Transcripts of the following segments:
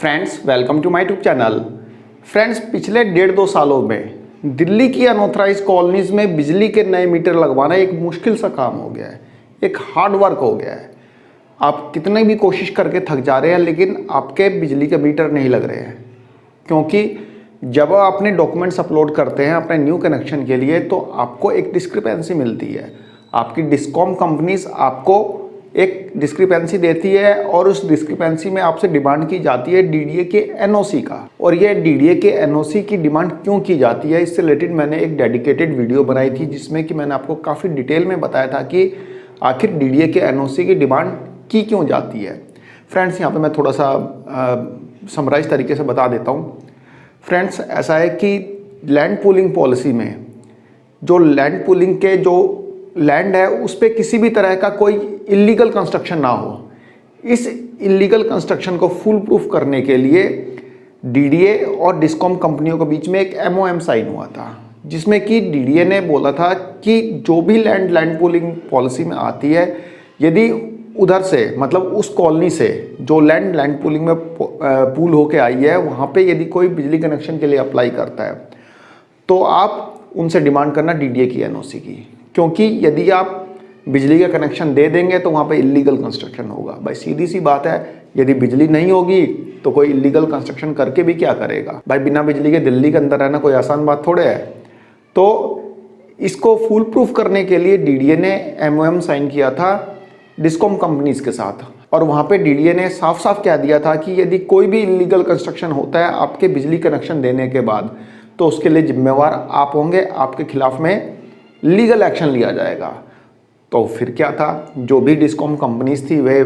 Friends, welcome to my YouTube channel. Friends, पिछले 1.5-2 सालों में दिल्ली की अनऑथराइज कॉलोनीज में बिजली के नए मीटर लगवाना एक मुश्किल सा काम हो गया है, एक हार्ड वर्क हो गया है। आप कितने भी कोशिश करके थक जा रहे हैं, लेकिन आपके बिजली के मीटर नहीं लग रहे हैं, क्योंकि जब आप अपने डॉक्यूमेंट्स अपलोड करते हैं अपने न्यू कनेक्शन के लिए तो आपको एक डिस्क्रिपेंसी मिलती है। आपकी डिस्कॉम कंपनीज आपको एक डिस्क्रिपेंसी देती है और उस डिस्क्रिपेंसी में आपसे डिमांड की जाती है डीडीए के एनओसी का। और ये डीडीए के एनओसी की डिमांड क्यों की जाती है, इससे रिलेटेड मैंने एक डेडिकेटेड वीडियो बनाई थी जिसमें कि मैंने आपको काफ़ी डिटेल में बताया था कि आखिर डीडीए के एनओसी की डिमांड की क्यों जाती है। फ्रेंड्स, यहाँ पे मैं थोड़ा सा समराइज तरीके से बता देता हूँ। फ्रेंड्स, ऐसा है कि लैंड पूलिंग पॉलिसी में जो लैंड पूलिंग के जो लैंड है उस पर किसी भी तरह का कोई इलीगल कंस्ट्रक्शन ना हो। इस इलीगल कंस्ट्रक्शन को फुल प्रूफ करने के लिए डीडीए और डिस्कॉम कंपनियों के बीच में एक एमओएम साइन हुआ था, जिसमें कि डीडीए ने बोला था कि जो भी लैंड पूलिंग पॉलिसी में आती है, यदि उधर से मतलब उस कॉलोनी से जो लैंड पूलिंग में पूल होके आई है वहाँ पे यदि कोई बिजली कनेक्शन के लिए अप्लाई करता है तो आप उनसे डिमांड करना डीडीए की एनओसी की, क्योंकि यदि आप बिजली का कनेक्शन दे देंगे तो वहाँ पे इलीगल कंस्ट्रक्शन होगा। भाई सीधी सी बात है, यदि बिजली नहीं होगी तो कोई इलीगल कंस्ट्रक्शन करके भी क्या करेगा। भाई बिना बिजली के दिल्ली के अंदर रहना कोई आसान बात थोड़े है। तो इसको फुल प्रूफ करने के लिए डीडीए ने एमओएम साइन किया था डिस्कॉम कंपनीज के साथ, और वहाँ पे डीडीए ने साफ साफ कह दिया था कि यदि कोई भी इलीगल कंस्ट्रक्शन होता है आपके बिजली कनेक्शन देने के बाद तो उसके लिए जिम्मेवार आप होंगे, आपके खिलाफ में लीगल एक्शन लिया जाएगा। तो फिर क्या था, जो भी डिस्कॉम कंपनीज थी वे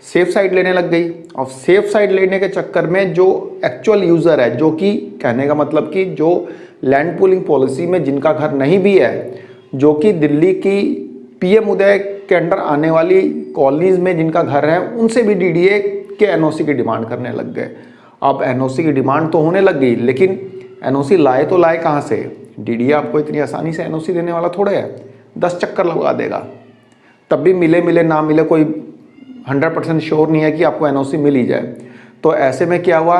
सेफ साइड लेने लग गई। और सेफ साइड लेने के चक्कर में जो एक्चुअल यूज़र है, जो कि कहने का मतलब कि जो लैंड पूलिंग पॉलिसी में जिनका घर नहीं भी है, जो कि दिल्ली की पीएम उदय के अंडर आने वाली कॉलोनीज में जिनका घर है, उनसे भी डीडीए के एनओसी की डिमांड करने लग गए। अब एनओसी की डिमांड तो होने लग गई, लेकिन एनओसी लाए तो लाए कहाँ से। डीडीए आपको इतनी आसानी से एनओसी देने वाला थोड़े है, 10 चक्कर लगा देगा, तब भी मिले ना मिले कोई 100% श्योर नहीं है कि आपको एनओसी मिल ही जाए। तो ऐसे में क्या हुआ,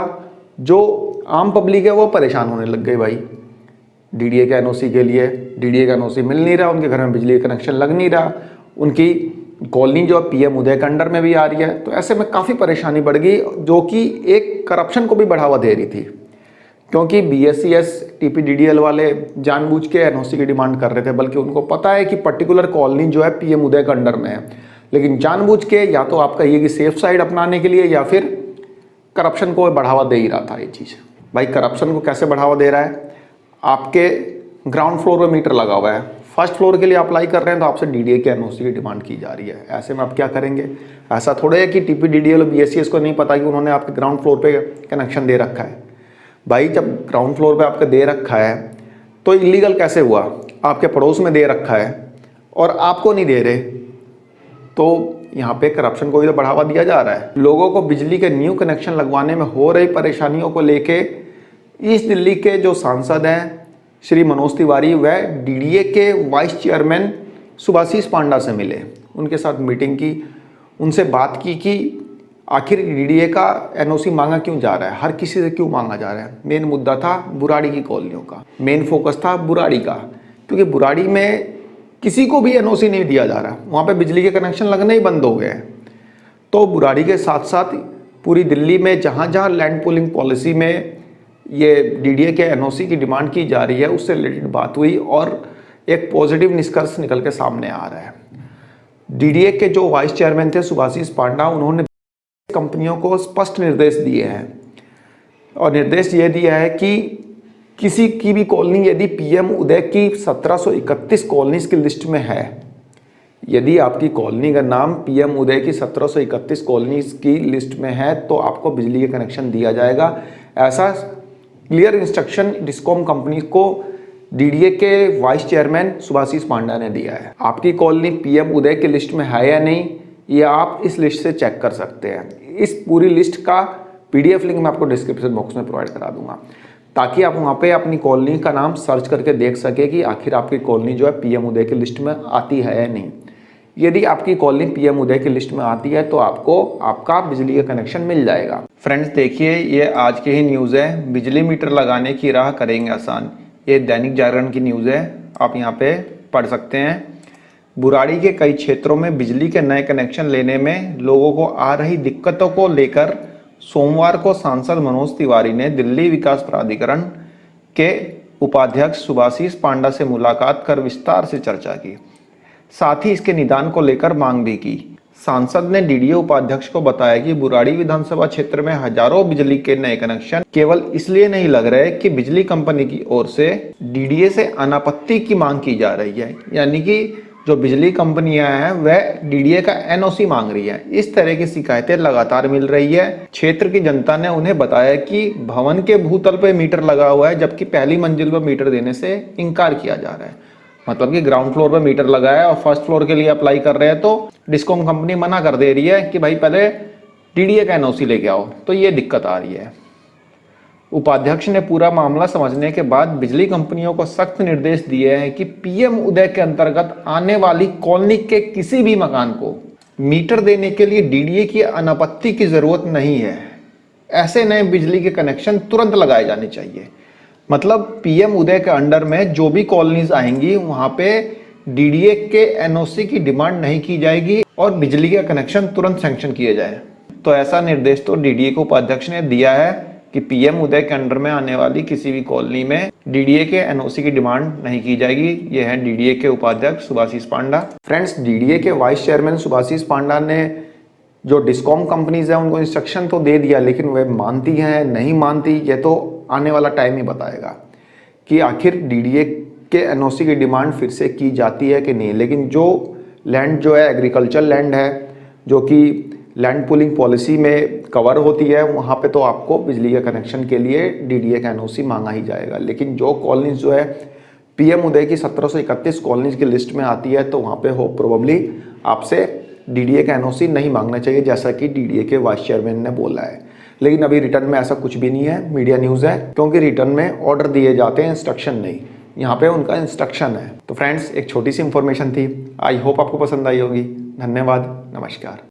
जो आम पब्लिक है वो परेशान होने लग गई। भाई डीडीए के एनओसी के लिए डीडीए का एनओसी मिल नहीं रहा, उनके घर में बिजली का कनेक्शन लग नहीं रहा, उनकी कॉलोनी जो पीएम उदय के अंडर में भी आ रही है। तो ऐसे में काफ़ी परेशानी बढ़ गई, जो कि एक करप्शन को भी बढ़ावा दे रही थी, क्योंकि बीएसईएस टीपीडीडीएल वाले जानबूझ के एनओसी की डिमांड कर रहे थे, बल्कि उनको पता है कि पर्टिकुलर कॉलोनी जो है पीएम उदय के अंडर में है, लेकिन जानबूझ के या तो आपका ये कि सेफ साइड अपनाने के लिए या फिर करप्शन को बढ़ावा दे ही रहा था ये चीज़। भाई करप्शन को कैसे बढ़ावा दे रहा है, आपके ग्राउंड फ्लोर पर मीटर लगा हुआ है, फर्स्ट फ्लोर के लिए अप्लाई कर रहे हैं तो आपसे डीडीए के एनओसी की डिमांड की जा रही है। ऐसे में आप क्या करेंगे। ऐसा थोड़े है कि टीपीडीडीएल और बीएसईएस को नहीं पता कि उन्होंने आपके ग्राउंड फ्लोर पे कनेक्शन दे रखा है। भाई जब ग्राउंड फ्लोर पे आपका दे रखा है तो इलीगल कैसे हुआ, आपके पड़ोस में दे रखा है और आपको नहीं दे रहे, तो यहाँ पे करप्शन को भी तो बढ़ावा दिया जा रहा है। लोगों को बिजली के न्यू कनेक्शन लगवाने में हो रही परेशानियों को लेके ईस्ट दिल्ली के जो सांसद हैं श्री मनोज तिवारी, वह डीडीए के वाइस चेयरमैन सुभाषीष पांडा से मिले, उनके साथ मीटिंग की, उनसे बात की कि आखिर डीडीए का एनओसी मांगा क्यों जा रहा है, हर किसी से क्यों मांगा जा रहा है। मेन मुद्दा था बुराड़ी की कॉलोनियों का, मेन फोकस था बुराड़ी का, क्योंकि बुराड़ी में किसी को भी एनओसी नहीं दिया जा रहा, वहाँ पे बिजली के कनेक्शन लगने ही बंद हो गए हैं। तो बुराड़ी के साथ साथ पूरी दिल्ली में जहाँ जहाँ लैंड पूलिंग पॉलिसी में ये डीडीए के एनओसी की डिमांड की जा रही है, उससे रिलेटेड बात हुई और एक पॉजिटिव निष्कर्ष निकल के सामने आ रहा है। डीडीए के जो वाइस चेयरमैन थे सुभाषीष पांडा, उन्होंने कंपनियों को स्पष्ट निर्देश दिए हैं, और निर्देश ये दिया है कि किसी की भी कॉलोनी यदि पीएम उदय की 1731 कॉलोनीज की लिस्ट में है, यदि आपकी कॉलोनी का नाम पीएम उदय की 1731 कॉलोनीज की लिस्ट में है तो आपको बिजली के कनेक्शन दिया जाएगा। ऐसा क्लियर इंस्ट्रक्शन डिस्कॉम कंपनी को डीडीए के वाइस चेयरमैन सुभाषीष पांडा ने दिया है। आपकी कॉलोनी पीएम उदय की लिस्ट में है या नहीं, ये आप इस लिस्ट से चेक कर सकते हैं। इस पूरी लिस्ट का पीडीएफ लिंक मैं आपको डिस्क्रिप्शन बॉक्स में प्रोवाइड करा दूंगा, ताकि आप वहाँ पे अपनी कॉलोनी का नाम सर्च करके देख सके कि आखिर आपकी कॉलोनी जो है पीएम उदय की लिस्ट में आती है या नहीं। यदि आपकी कॉलोनी पीएम उदय की लिस्ट में आती है तो आपको आपका बिजली का कनेक्शन मिल जाएगा। फ्रेंड्स देखिए, ये आज की ही न्यूज़ है, बिजली मीटर लगाने की राह करेंगे आसान। ये दैनिक जागरण की न्यूज़ है, आप यहाँ पे पढ़ सकते हैं। बुराड़ी के कई क्षेत्रों में बिजली के नए कनेक्शन लेने में लोगों को आ रही दिक्कतों को लेकर सोमवार को सांसद मनोज तिवारी ने दिल्ली विकास प्राधिकरण के उपाध्यक्ष सुभाषिस पांडा से मुलाकात कर विस्तार से चर्चा की, साथ ही इसके निदान को लेकर मांग भी की। सांसद ने डीडीए उपाध्यक्ष को बताया कि बुराड़ी विधानसभा क्षेत्र में हजारों बिजली के नए कनेक्शन केवल इसलिए नहीं लग रहे कि बिजली कंपनी की ओर से डीडीए से अनापत्ति की मांग की जा रही है, यानी कि जो बिजली कंपनियां हैं वह डीडीए का एनओसी मांग रही है। इस तरह की शिकायतें लगातार मिल रही है। क्षेत्र की जनता ने उन्हें बताया कि भवन के भूतल पर मीटर लगा हुआ है, जबकि पहली मंजिल पर मीटर देने से इनकार किया जा रहा है। मतलब कि ग्राउंड फ्लोर पर मीटर लगा है और फर्स्ट फ्लोर के लिए अप्लाई कर रहे हैं तो डिस्कॉम कंपनी मना कर दे रही है कि भाई पहले डीडीए का एनओसी लेके आओ, तो ये दिक्कत आ रही है। उपाध्यक्ष ने पूरा मामला समझने के बाद बिजली कंपनियों को सख्त निर्देश दिए हैं कि पीएम उदय के अंतर्गत आने वाली कॉलोनी के किसी भी मकान को मीटर देने के लिए डीडीए की अनापत्ति की जरूरत नहीं है। ऐसे नए बिजली के कनेक्शन तुरंत लगाए जाने चाहिए। मतलब पीएम उदय के अंडर में जो भी कॉलोनीज आएंगी वहां पे डीडीए के एनओसी की डिमांड नहीं की जाएगी और बिजली का कनेक्शन तुरंत सैंक्शन किए जाए। तो ऐसा निर्देश तो डीडीए के उपाध्यक्ष ने दिया है कि पीएम उदय के अंडर में आने वाली किसी भी कॉलोनी में डीडीए के एनओसी की डिमांड नहीं की जाएगी। ये है डीडीए के उपाध्यक्ष सुभाषिस पांडा। फ्रेंड्स, डीडीए के वाइस चेयरमैन सुभाषिस पांडा ने जो डिस्कॉम कंपनीज है उनको इंस्ट्रक्शन तो दे दिया, लेकिन वह मानती हैं नहीं मानती ये तो आने वाला टाइम ही बताएगा कि आखिर डीडीए के एनओसी की डिमांड फिर से की जाती है कि नहीं। लेकिन जो लैंड जो है एग्रीकल्चर लैंड है, जो कि लैंड पूलिंग पॉलिसी में कवर होती है, वहाँ पे तो आपको बिजली के कनेक्शन के लिए डीडीए का एनओसी मांगा ही जाएगा। लेकिन जो कॉलोनीज जो है पीएम उदय की 1731 कॉलोनीज की लिस्ट में आती है तो वहाँ पे हो प्रोबेबली आपसे डीडीए का एनओसी नहीं मांगना चाहिए, जैसा कि डीडीए के वाइस चेयरमैन ने बोला है। लेकिन अभी रिटर्न में ऐसा कुछ भी नहीं है, मीडिया न्यूज़ है, क्योंकि रिटर्न में ऑर्डर दिए जाते हैं, इंस्ट्रक्शन नहीं। यहाँ पे उनका इंस्ट्रक्शन है। तो फ्रेंड्स, एक छोटी सी इंफॉर्मेशन थी, आई होप आपको पसंद आई होगी। धन्यवाद, नमस्कार।